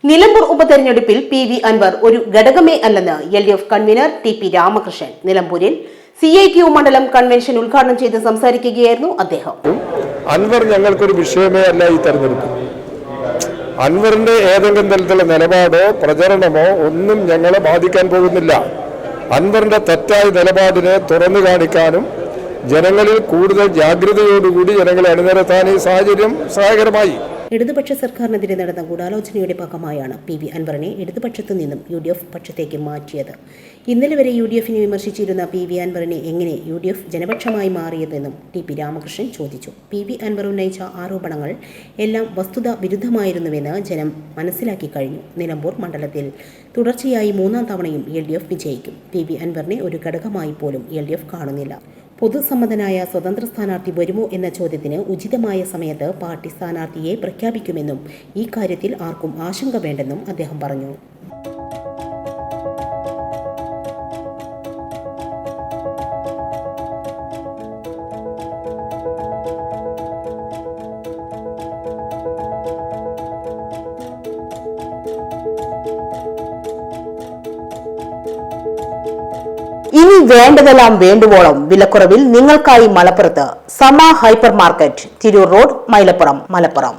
നിലമ്പൂർ ഉപതെരഞ്ഞെടുപ്പിൽ PV അൻവർ ഒരു ഘടകമേ അല്ലെന്ന് LDF കൺവീനർ TP രാമകൃഷ്ണൻ നിലമ്പൂരിൽ CITU മണ്ഡലം കൺവെൻഷൻ ഉദ്ഘാടനം ചെയ്ത് സംസാരിക്കുകയായിരുന്നു അദ്ദേഹം. അൻവർ ഞങ്ങൾക്കൊരു വിഷയമേ അല്ല ഈ തെരഞ്ഞെടുപ്പ്. അൻവറിന്റെ ഏതെങ്കിലും തരത്തിലുള്ള നിലപാടോ പ്രചരണമോ ഒന്നും ഞങ്ങളെ ബാധിക്കാൻ പോകുന്നില്ല. അൻവറിന്റെ തെറ്റായ നിലപാടിനെ തുറന്നു കാണിക്കാനും ജനങ്ങളിൽ കൂടുതൽ ജാഗ്രതയോടുകൂടി ജനങ്ങളെ അണിനിരത്താൻ ഈ സാഹചര്യം സഹായകരമായി. ഇടതുപക്ഷ സർക്കാരിനെതിരെ നടന്ന ഗൂഢാലോചനയുടെ ഭാഗമായാണ് PV അൻവറിനെ ഇടതുപക്ഷത്തു നിന്നും UDF പക്ഷത്തേക്ക് മാറ്റിയത്. ഇന്നലെ വരെ UDFനെ വിമർശിച്ചിരുന്ന PV അൻവറിനെ എങ്ങനെ UDF ജനപക്ഷമായി മാറിയതെന്നും TP രാമകൃഷ്ണൻ ചോദിച്ചു. PV അൻവർ ഉന്നയിച്ച ആരോപണങ്ങൾ എല്ലാം വസ്തുത വിരുദ്ധമായിരുന്നുവെന്ന് ജനം മനസ്സിലാക്കി കഴിഞ്ഞു. നിലമ്പൂർ മണ്ഡലത്തിൽ തുടർച്ചയായി 3-ാം തവണയും LDF വിജയിക്കും. PV അൻവറിനെ ഒരു ഘടകമായി പോലും LDF കാണുന്നില്ല. പൊതുസമ്മതനായ സ്വതന്ത്ര സ്ഥാനാർത്ഥി വരുമോ എന്ന ചോദ്യത്തിന് ഉചിതമായ സമയത്ത് പാർട്ടി സ്ഥാനാർത്ഥിയെ പ്രഖ്യാപിക്കുമെന്നും ഈ കാര്യത്തിൽ ആർക്കും ആശങ്ക വേണ്ടെന്നും അദ്ദേഹം പറഞ്ഞു. ഇനി വേണ്ടതെല്ലാം വേണ്ടുവോളം വിലക്കുറവിൽ നിങ്ങൾക്കായി മലപ്പുറത്ത് സമ hyper market, Tirur road, Mylapuram, Malappuram.